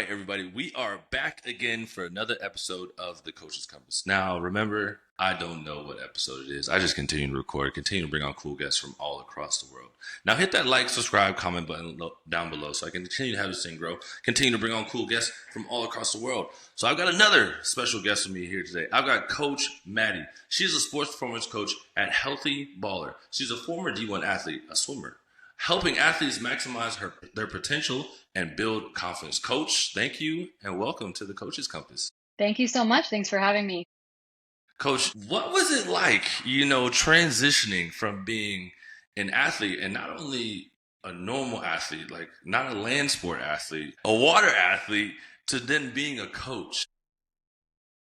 right, everybody, we are back again for another episode of The Coach's Compass. Now, remember, I don't know what episode it is. I just continue to record, continue to bring on cool guests from all across the world. Now, hit that like, subscribe, comment button down below so I can continue to have this thing grow, continue to bring on cool guests from all across the world. So I've got another special guest with me here today. I've got Coach Maddie. She's a sports performance coach at Healthy Baller. She's a former D1 athlete, a swimmer, helping athletes maximize their potential and build confidence. Coach, thank you and welcome to the Coach's Compass. Thank you so much. Thanks for having me. Coach, what was it like, transitioning from being an athlete and not only a normal athlete, like not a land sport athlete, a water athlete, to then being a coach?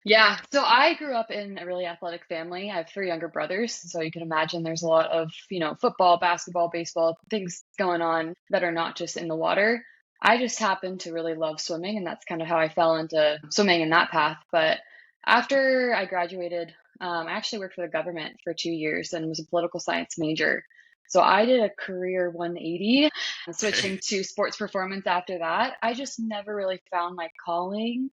Yeah, so I grew up in a really athletic family. I have 3 younger brothers, so you can imagine there's a lot of, football, basketball, baseball, things going on that are not just in the water. I just happened to really love swimming, and that's kind of how I fell into swimming in that path. But after I graduated, I actually worked for the government for 2 years and was a political science major. So I did a career 180, switching to sports performance after that. I just never really found my calling,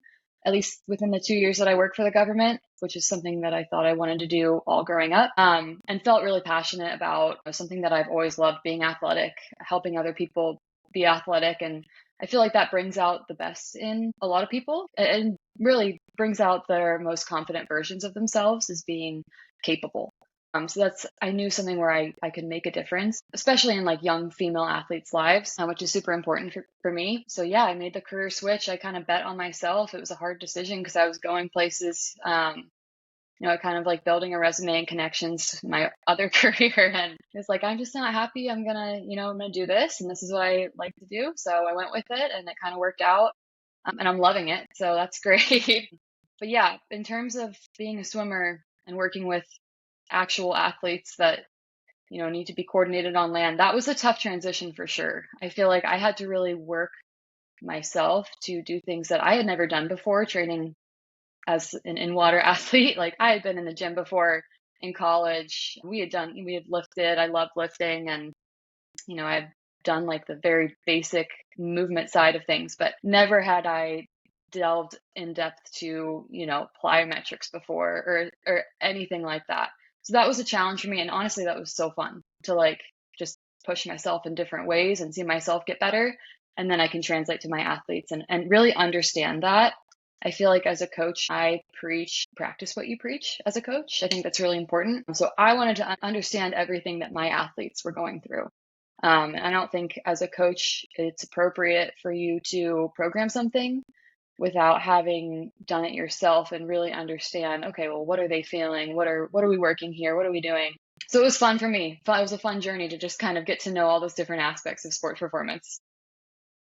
at least within the 2 years that I worked for the government, which is something that I thought I wanted to do all growing up, and felt really passionate about something that I've always loved, being athletic, helping other people be athletic. And I feel like that brings out the best in a lot of people and really brings out their most confident versions of themselves as being capable. So I knew something where I could make a difference, especially in like young female athletes' lives, which is super important for me. So yeah, I made the career switch. I kind of bet on myself. It was a hard decision because I was going places, kind of like building a resume and connections to my other career. And it's like, I'm just not happy. I'm gonna do this, and this is what I like to do. So I went with it, and it kind of worked out, and I'm loving it. So that's great. But yeah, in terms of being a swimmer and working with actual athletes that need to be coordinated on land, that was a tough transition for sure. I feel like I had to really work myself to do things that I had never done before, training as an in-water athlete. Like I had been in the gym before in college. We had lifted. I loved lifting, and I've done like the very basic movement side of things, but never had I delved in depth to plyometrics before or anything like that. So that was a challenge for me. And honestly, that was so fun to like just push myself in different ways and see myself get better. And then I can translate to my athletes and really understand that. I feel like as a coach, I practice what you preach as a coach. I think that's really important. So I wanted to understand everything that my athletes were going through. And I don't think as a coach, it's appropriate for you to program something without having done it yourself and really understand, okay, well, what are they feeling? What are we working here? What are we doing? So it was fun for me. It was a fun journey to just kind of get to know all those different aspects of sport performance.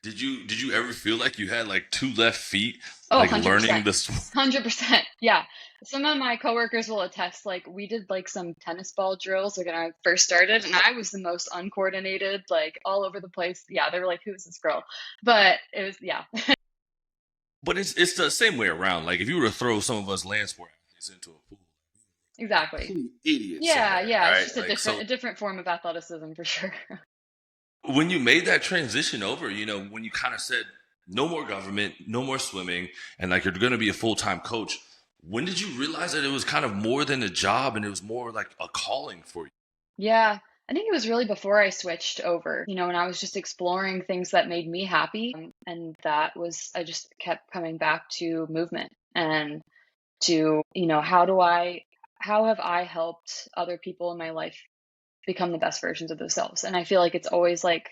Did you ever feel like you had like 2 left feet, Oh, like 100%. learning the sport? 100%. Yeah. Some of my coworkers will attest, like we did like some tennis ball drills like when I first started, and I was the most uncoordinated, like all over the place. Yeah, they were like, who's this girl? But it was, yeah. But it's the same way around. Like if you were to throw some of us land sport athletes into a pool, Exactly. idiots. Yeah, yeah. Right? It's just a different form of athleticism for sure. When you made that transition over, when you kind of said no more government, no more swimming, and like you're going to be a full-time coach, when did you realize that it was kind of more than a job and it was more like a calling for you? Yeah, I think it was really before I switched over, when I was just exploring things that made me happy. And that was, I just kept coming back to movement and to, how have I helped other people in my life become the best versions of themselves? And I feel like it's always like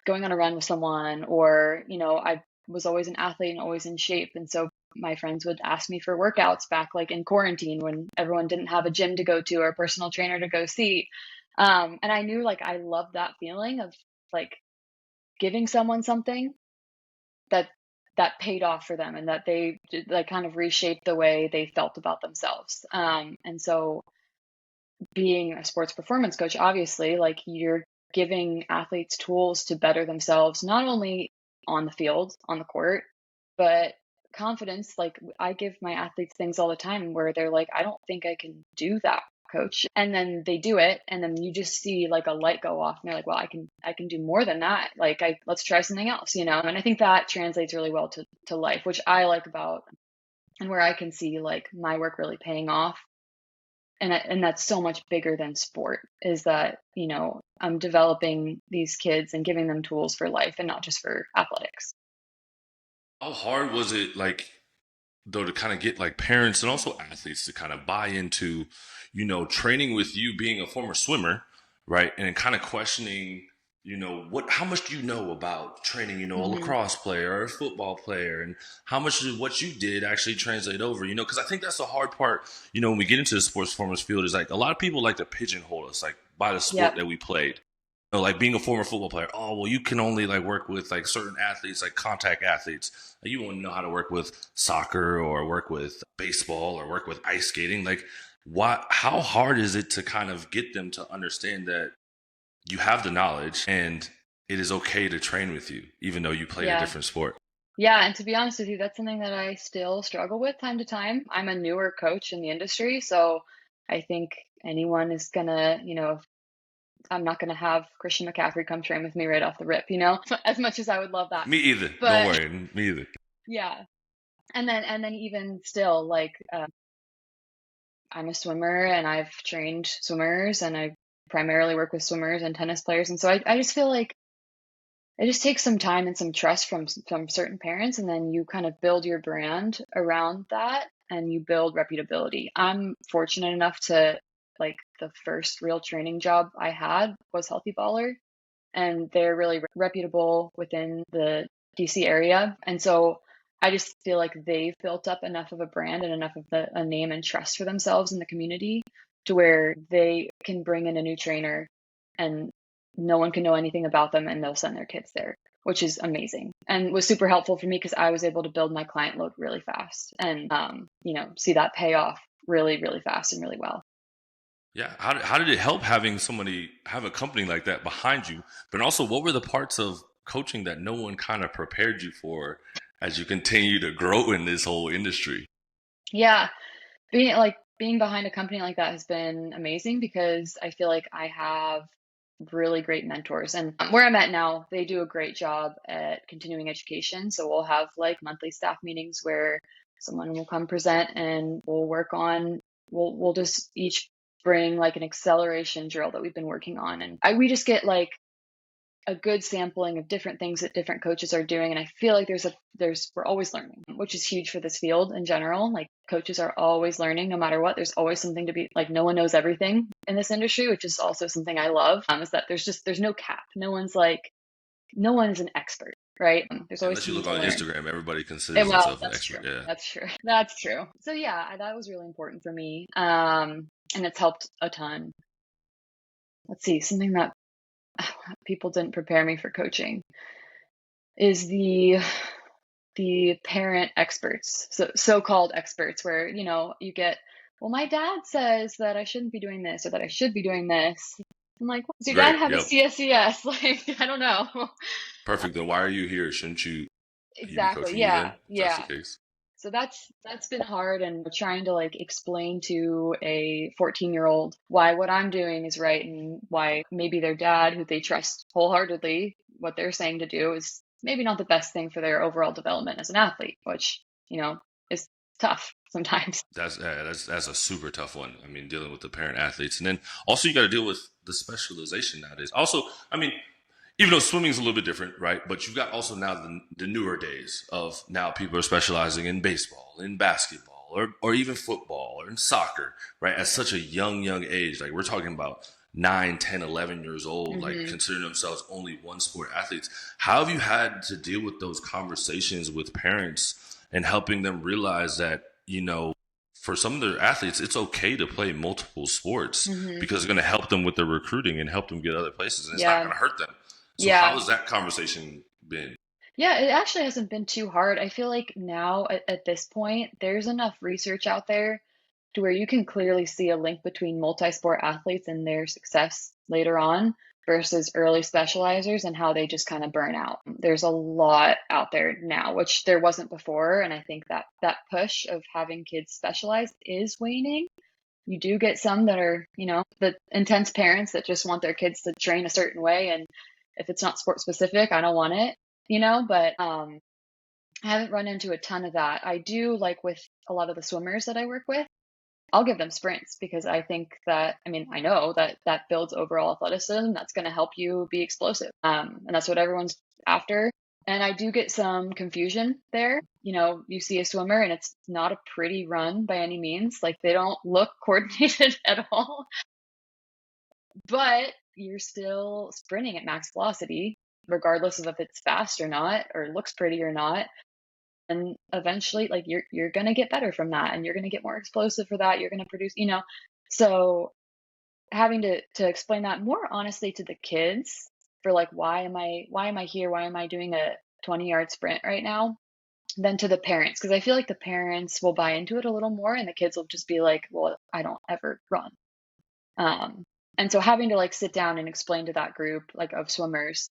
going on a run with someone, or, I was always an athlete and always in shape. And so my friends would ask me for workouts back like in quarantine when everyone didn't have a gym to go to or a personal trainer to go see. And I knew like I loved that feeling of like giving someone something that paid off for them and that they like kind of reshaped the way they felt about themselves. And so being a sports performance coach, obviously, like you're giving athletes tools to better themselves, not only on the field, on the court, but confidence. Like I give my athletes things all the time where they're like, I don't think I can do that coach. And then they do it, and then you just see like a light go off, and they're like, well, I can do more than that. Like, let's try something else, you know? And I think that translates really well to life, which I like about, and where I can see like my work really paying off. And that's so much bigger than sport, is that, you know, I'm developing these kids and giving them tools for life and not just for athletics. How hard was it, like, though, to kind of get like parents and also athletes to kind of buy into, training with you being a former swimmer, right? And kind of questioning, how much do you know about training, a Hmm. lacrosse player or a football player, and how much did what you did actually translate over, because I think that's the hard part, when we get into the sports performance field, is like a lot of people like to pigeonhole us, like by the sport Yep. that we played. Like being a former football player, oh well, you can only like work with like certain athletes, like contact athletes. Like, you won't know how to work with soccer or work with baseball or work with ice skating. Like, what? How hard is it to kind of get them to understand that you have the knowledge and it is okay to train with you, even though you played a Yeah. different sport? Yeah. And to be honest with you, that's something that I still struggle with time to time. I'm a newer coach in the industry. So I think anyone is gonna, you know, I'm not gonna have Christian McCaffrey come train with me right off the rip, you know, as much as I would love that. Me either. Don't But worry. Me either. yeah. And then even still, like, I'm a swimmer and I've trained swimmers and I primarily work with swimmers and tennis players. And so I just feel like it just takes some time and some trust from certain parents, and then you kind of build your brand around that and you build reputability. I'm fortunate enough to, like, the first real training job I had was Healthy Baller, and they're really reputable within the DC area. And so I just feel like they've built up enough of a brand and enough of a name and trust for themselves in the community to where they can bring in a new trainer and no one can know anything about them, and they'll send their kids there, which is amazing and was super helpful for me because I was able to build my client load really fast and, see that pay off really, really fast and really well. Yeah. How did it help having somebody have a company like that behind you? But also, what were the parts of coaching that no one kind of prepared you for as you continue to grow in this whole industry? Yeah. Being behind a company like that has been amazing because I feel like I have really great mentors. And where I'm at now, they do a great job at continuing education. So we'll have like monthly staff meetings where someone will come present and we'll just each bring like an acceleration drill that we've been working on. And we just get like a good sampling of different things that different coaches are doing. And I feel like we're always learning, which is huge for this field in general. Like, coaches are always learning no matter what. There's always something to be like, no one knows everything in this industry, which is also something I love, is that there's no cap. No one is an expert, right? There's always Unless you something look to on learn. Instagram, everybody considers Well, themselves an that's true. expert. Yeah. That's true. That's true. So yeah, that was really important for me. And it's helped a ton. Let's see, something that people didn't prepare me for coaching is the parent experts, so-called experts, where, you get, well, my dad says that I shouldn't be doing this or that I should be doing this. I'm like, well, does your dad Great. have a Yep. CSES? Like, I don't know. Perfect. Then why are you here? Shouldn't you be Exactly. coaching me Yeah. then? If that's the Yeah. case. So that's been hard, and trying to like explain to a 14-year-old why what I'm doing is right and why maybe their dad, who they trust wholeheartedly, what they're saying to do is maybe not the best thing for their overall development as an athlete, which, is tough sometimes. That's a super tough one. I mean, dealing with the parent athletes, and then also you got to deal with the specialization nowadays. Also, I mean, even though swimming is a little bit different, right? But you've got also now the newer days of now people are specializing in baseball, in basketball, or even football, or in soccer, right? At such a young age, like we're talking about 9, 10, 11 years old, like Hmm. considering themselves only one sport athletes. How have you had to deal with those conversations with parents and helping them realize that, for some of their athletes, it's okay to play multiple sports Hmm. because it's going to help them with their recruiting and help them get other places, and it's not Yeah. going to hurt them. So how Yeah. has that conversation been? Yeah, it actually hasn't been too hard. I feel like now at this point, there's enough research out there to where you can clearly see a link between multi-sport athletes and their success later on versus early specializers and how they just kind of burn out. There's a lot out there now, which there wasn't before. And I think that that push of having kids specialize is waning. You do get some that are, the intense parents that just want their kids to train a certain way. And if it's not sport specific, I don't want it, but I haven't run into a ton of that. I do, like with a lot of the swimmers that I work with, I'll give them sprints because I think that, I know that that builds overall athleticism. That's going to help you be explosive. And that's what everyone's after. And I do get some confusion there. You see a swimmer and it's not a pretty run by any means. Like they don't look coordinated at all, but you're still sprinting at max velocity, regardless of if it's fast or not, or looks pretty or not. And eventually, like you're going to get better from that, and you're going to get more explosive for that. You're going to produce, so having to explain that more honestly to the kids for like, why am I here? Why am I doing a 20-yard sprint right now? Than to the parents. Cause I feel like the parents will buy into it a little more and the kids will just be like, well, I don't ever run. And so having to like sit down and explain to that group like of swimmers,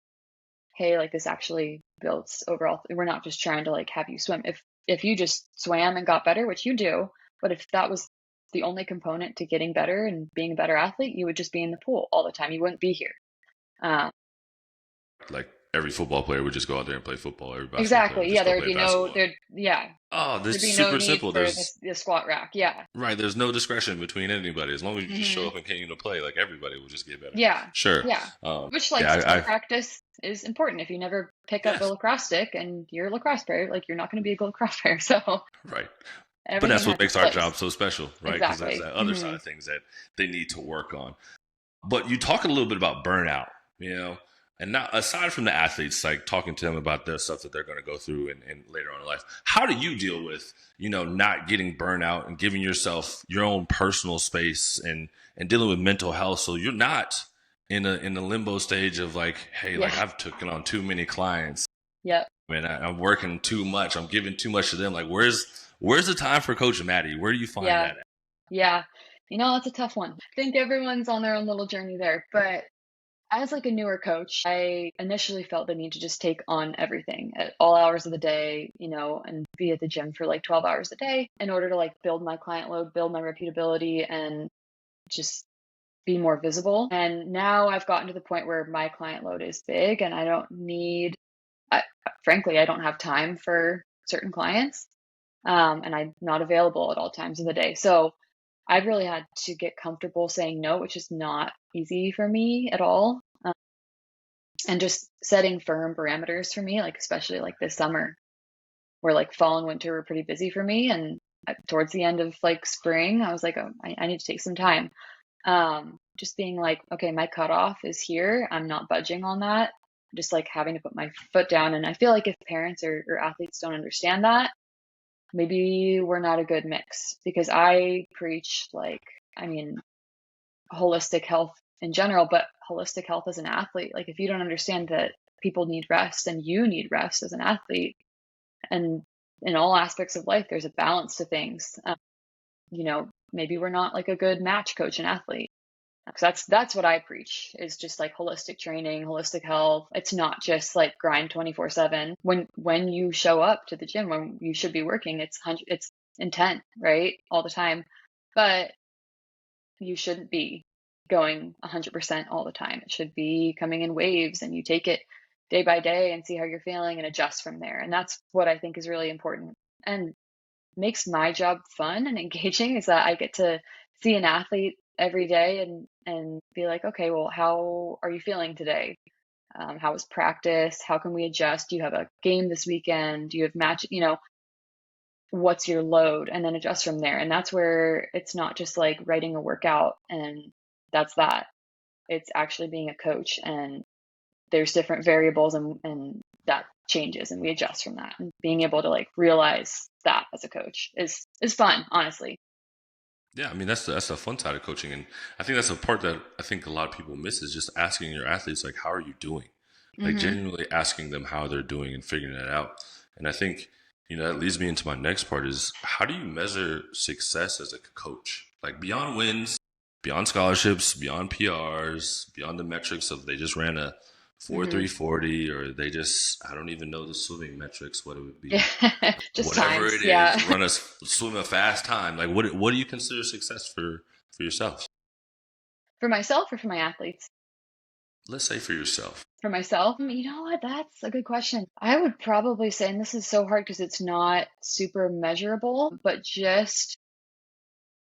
hey, like this actually builds overall. We're not just trying to like have you swim. If you just swam and got better, which you do, but if that was the only component to getting better and being a better athlete, you would just be in the pool all the time. You wouldn't be here. Like every football player would just go out there and play football. Every basketball Exactly. player Yeah, would just go play basketball. Oh, this there'd is be no super need simple. for There's the squat rack. Yeah. right. There's no discretion between anybody. As long as you just show up and continue to play, like everybody will just get better. Yeah. Sure. Yeah. Which like skill practice is important. If you never pick up a lacrosse stick and you're a lacrosse player, like you're not going to be a good lacrosse player. So right. But that's what makes our job so special, right? Because Exactly. that's that other side of things that they need to work on. But you talk a little bit about burnout, and not aside from the athletes, like talking to them about the stuff that they're going to go through and later on in life. How do you deal with, not getting burnout and giving yourself your own personal space and dealing with mental health, so you're not in a limbo stage of like, hey, like I've taken on too many clients. Yep. I'm working too much. I'm giving too much to them. Like, where's the time for Coach Maddie? Where do you find that at? Yeah. That's a tough one. I think everyone's on their own little journey there. But as like a newer coach, I initially felt the need to just take on everything at all hours of the day, and be at the gym for like 12 hours a day in order to like build my client load, build my reputability, and just be more visible. And now I've gotten to the point where my client load is big and I don't need, frankly, I don't have time for certain clients. And I'm not available at all times of the day. So I've really had to get comfortable saying no, which is not easy for me at all. And just setting firm parameters for me, like especially like this summer, where like fall and winter were pretty busy for me. And towards the end of like spring, I was like, oh, I need to take some time. Just being like, okay, my cutoff is here. I'm not budging on that. Just like having to put my foot down. And I feel like if parents or athletes don't understand that, maybe we're not a good mix, because I preach holistic health in general, but holistic health as an athlete. Like if you don't understand that people need rest and you need rest as an athlete, and in all aspects of life, there's a balance to things. Maybe we're not like a good match coach and athlete. Because that's what I preach, is just like holistic training, holistic health. It's not just like grind 24/7. When you show up to the gym, when you should be working, it's intent, right? All the time. But you shouldn't be going 100% all the time. It should be coming in waves, and you take it day by day and see how you're feeling and adjust from there. And that's what I think is really important and makes my job fun and engaging, is that I get to see an athlete every day and be like, okay, well, how are you feeling today? How was practice? How can we adjust? Do you have a game this weekend? Do you have match? What's your load? And then adjust from there. And that's where it's not just like writing a workout and that's that. It's actually being a coach, and there's different variables and that changes, and we adjust from that. And being able to like realize that as a coach is fun, honestly. Yeah, that's the fun side of coaching, and I think that's a part that I think a lot of people miss, is just asking your athletes like, how are you doing? Like genuinely asking them how they're doing and figuring that out. And I think that leads me into my next part, is how do you measure success as a coach? Like beyond wins, beyond scholarships, beyond PRs, beyond the metrics of they just ran a 4.340, or they just, I don't even know the swimming metrics, what it would be. Just whatever times, it is, swim a fast time. Like what do you consider success for for yourself? For myself or for my athletes? Let's say for yourself. For myself, you know what? That's a good question. I would probably say, and this is so hard because it's not super measurable, but just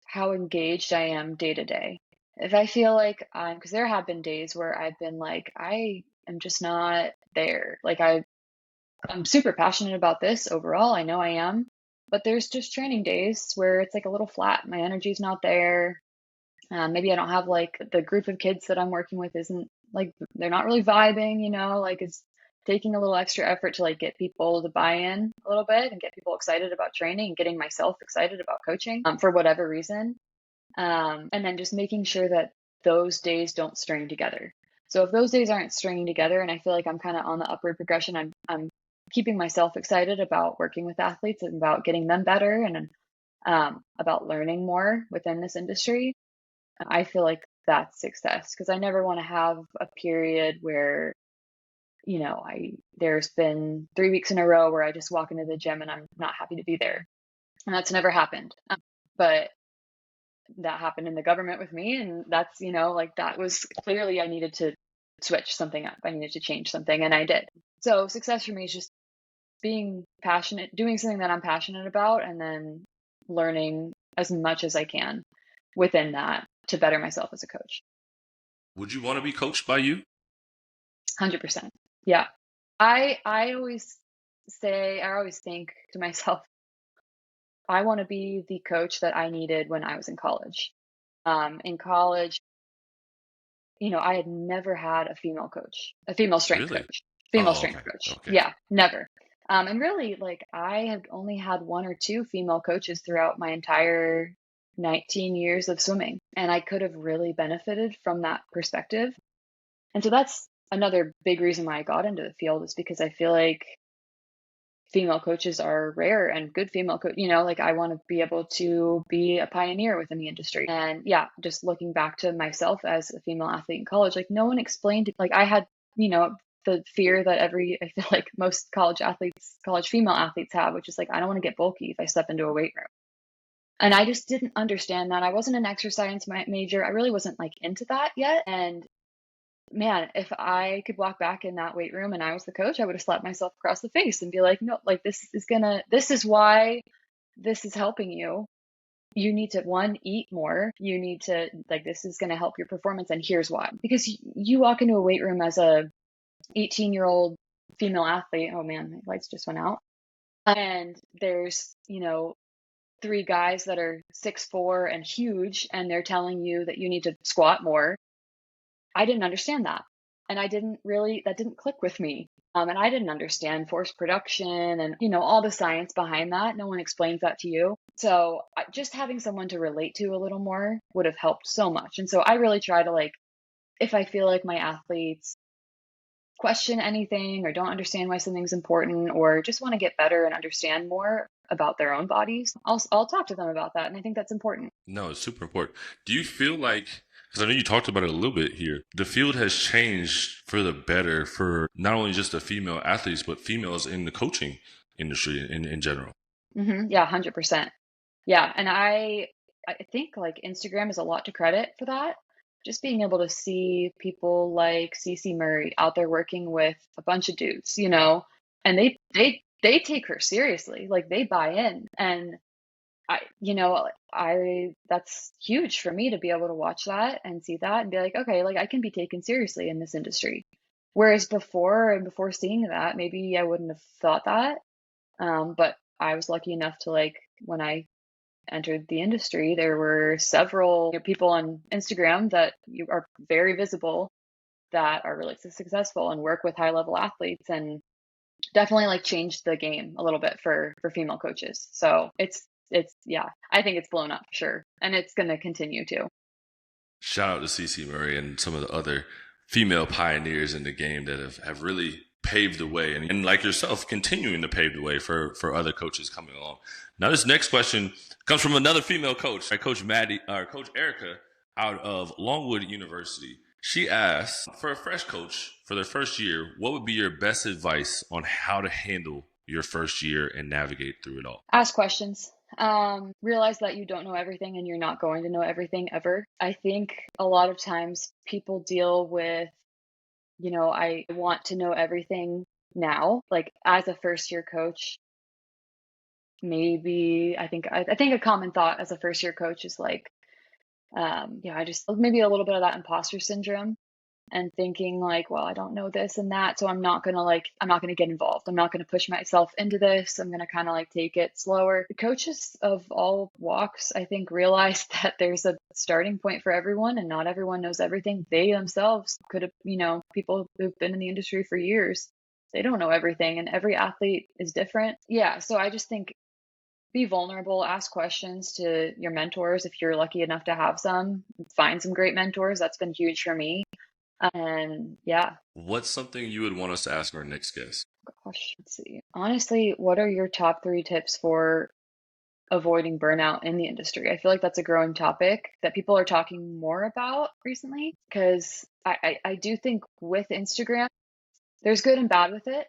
how engaged I am day to day. If I feel like because there have been days where I've been like, I am just not there. Like I'm super passionate about this overall. I know I am, but there's just training days where it's like a little flat. My energy's not there. Maybe I don't have like the group of kids that I'm working with isn't like they're not really vibing, like it's taking a little extra effort to like get people to buy in a little bit and get people excited about training and getting myself excited about coaching for whatever reason. And then just making sure that those days don't string together. So if those days aren't stringing together and I feel like I'm kind of on the upward progression, I'm keeping myself excited about working with athletes and about getting them better and about learning more within this industry. I feel like that's success because I never want to have a period where, there's been 3 weeks in a row where I just walk into the gym and I'm not happy to be there. And that's never happened. But that happened in the government with me. And that's, like that was clearly I needed to switch something up. I needed to change something and I did. So success for me is just being passionate, doing something that I'm passionate about, and then learning as much as I can within that to better myself as a coach. Would you want to be coached by you? 100%. Yeah. I always think to myself, I want to be the coach that I needed when I was in college. In college, I had never had a female coach, a female strength Really? coach, female Oh, strength okay. coach. Okay. Yeah, never. And really, like, I have only had one or two female coaches throughout my entire 19 years of swimming. And I could have really benefited from that perspective. And so that's another big reason why I got into the field, is because I feel like female coaches are rare, and good female coach, like I want to be able to be a pioneer within the industry. And yeah, just looking back to myself as a female athlete in college, like no one explained it. Like I had, the fear that I feel like most college female athletes have, which is like, I don't want to get bulky if I step into a weight room. And I just didn't understand that. I wasn't an exercise major. I really wasn't like into that yet. And man, if I could walk back in that weight room and I was the coach, I would have slapped myself across the face and be like, no, like this is why this is helping you. You need to, one, eat more. You need to, like, this is going to help your performance. And here's why. Because you walk into a weight room as a 18-year-old female athlete. Oh man, my lights just went out. And there's, 3 guys that are 6'4" and huge, and they're telling you that you need to squat more. I didn't understand that. And that didn't click with me. And I didn't understand force production and, all the science behind that. No one explains that to you. So just having someone to relate to a little more would have helped so much. And so I really try to, like, if I feel like my athletes question anything or don't understand why something's important or just want to get better and understand more about their own bodies, I'll talk to them about that. And I think that's important. No, it's super important. Do you feel like, because I know you talked about it a little bit here, the field has changed for the better for not only just the female athletes, but females in the coaching industry in general? Mm-hmm. Yeah, 100%. Yeah. And I think like Instagram is a lot to credit for that. Just being able to see people like Cece Murray out there working with a bunch of dudes, and they take her seriously. Like they buy in. And that's huge for me to be able to watch that and see that and be like, okay, like I can be taken seriously in this industry. Whereas before seeing that, maybe I wouldn't have thought that. But I was lucky enough to, like, when I entered the industry, there were several people on Instagram that you are very visible that are really successful and work with high level athletes, and definitely like changed the game a little bit for female coaches. So it's yeah, I think it's blown up for sure, and it's going to continue to. Shout out to CC Murray and some of the other female pioneers in the game that have really paved the way, and like yourself, continuing to pave the way for other coaches coming along. Now, this next question comes from another female coach, Coach Maddie, Coach Erica, out of Longwood University. She asked, for a fresh coach for their first year, what would be your best advice on how to handle your first year and navigate through it all? Ask questions. Realize that you don't know everything and you're not going to know everything ever. I think a lot of times people deal with, I want to know everything now. Like as a first year coach, maybe I think a common thought as a first year coach is like, I just maybe a little bit of that imposter syndrome and thinking like, well, I don't know this and that, so I'm not going to get involved. I'm not going to push myself into this. I'm going to kind of like take it slower. The coaches of all walks, I think, realize that there's a starting point for everyone and not everyone knows everything. They themselves could have, people who've been in the industry for years, they don't know everything, and every athlete is different. Yeah, so I just think be vulnerable, ask questions to your mentors if you're lucky enough to have some. Find some great mentors. That's been huge for me. And yeah, What's something you would want us to ask our next guest? gosh, let's see. Honestly, what are your top 3 tips for avoiding burnout in the industry? I feel like that's a growing topic that people are talking more about recently because I do think with Instagram, there's good and bad with it.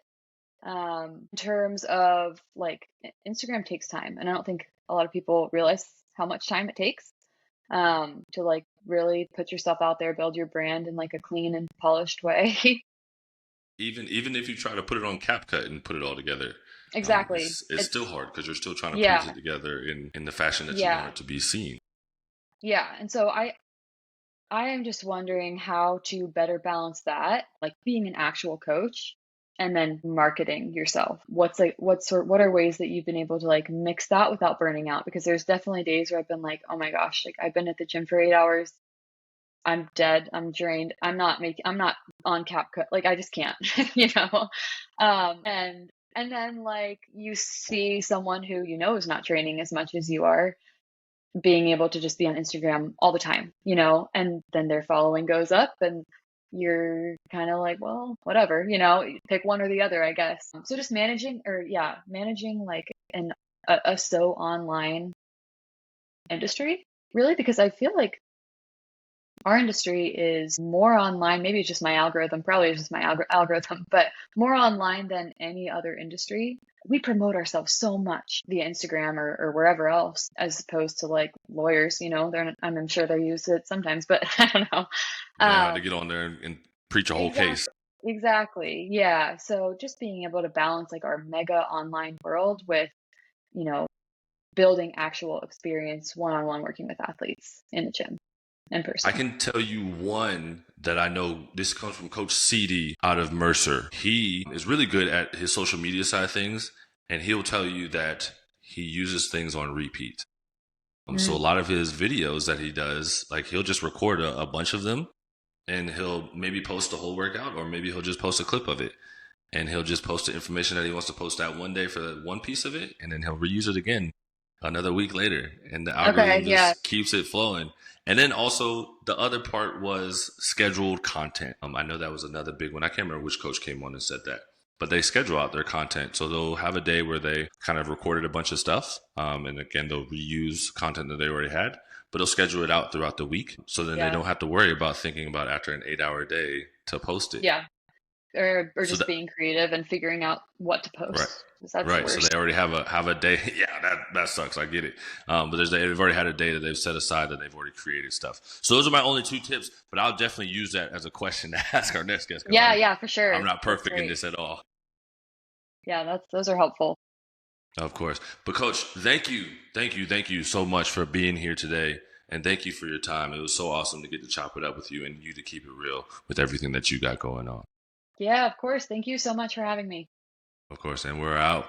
In terms of like Instagram takes time, and I don't think a lot of people realize how much time it takes to like really put yourself out there, build your brand in like a clean and polished way. Even if you try to put it on CapCut and put it all together, Exactly. it's still hard because you're still trying to piece Yeah, it together in the fashion that you want yeah, it to be seen. yeah. And so I am just wondering how to better balance that, like being an actual coach and then marketing yourself. What are ways that you've been able to like mix that without burning out? Because there's definitely days where I've been like, oh my gosh, like I've been at the gym for 8 hours. I'm dead. I'm drained. I'm not on cap cut. Like I just can't, you know? And then like you see someone who is not training as much as you are being able to just be on Instagram all the time, and then their following goes up and you're kind of like, well, whatever, pick one or the other, I guess. So just managing like a so online industry, really, because I feel like our industry is more online. Maybe it's just my algorithm, probably it's just my algorithm, but more online than any other industry. We promote ourselves so much via Instagram or wherever else, as opposed to like lawyers, I'm sure they use it sometimes, but I don't know. Yeah, how to Um, get on there and preach a whole case. exactly. Exactly. Yeah. So just being able to balance like our mega online world with, you know, building actual experience one-on-one working with athletes in the gym in I person. can tell you one that I know. This comes from Coach CD out of Mercer. He is really good at his social media side of things, and he'll tell you that he uses things on repeat. So a Mm, lot of his videos that he does, like he'll just record a bunch of them, and he'll maybe post the whole workout, or maybe he'll just post a clip of it, and he'll just post the information that he wants to post that one day for one piece of it, and then he'll reuse it again another week later, and the okay. algorithm Yeah. just keeps it flowing. And then also the other part was scheduled content. I know that was another big one. I can't remember which coach came on and said that, but they schedule out their content. So they'll have a day where they kind of recorded a bunch of stuff, and again they'll reuse content that they already had, but they'll schedule it out throughout the week. So then they Yeah. don't have to worry about thinking about after an 8 hour day to post it. Yeah. Or So just that being creative and figuring out what to right. post, because that's the Right, so worst. they already have a day. Yeah, that sucks. I get it. But they've already had a day that they've set aside that they've already created stuff. So those are my only 2 tips. But I'll definitely use that as a question to ask our next guest because Yeah, I'm yeah, for I'm sure. not That's perfect in great. this at all. Yeah, those are helpful. Of course, but Coach, thank you so much for being here today, and thank you for your time. It was so awesome to get to chop it up with you and you to keep it real with everything that you got going on. Yeah, of course. Thank you so much for having me. Of course, and we're out.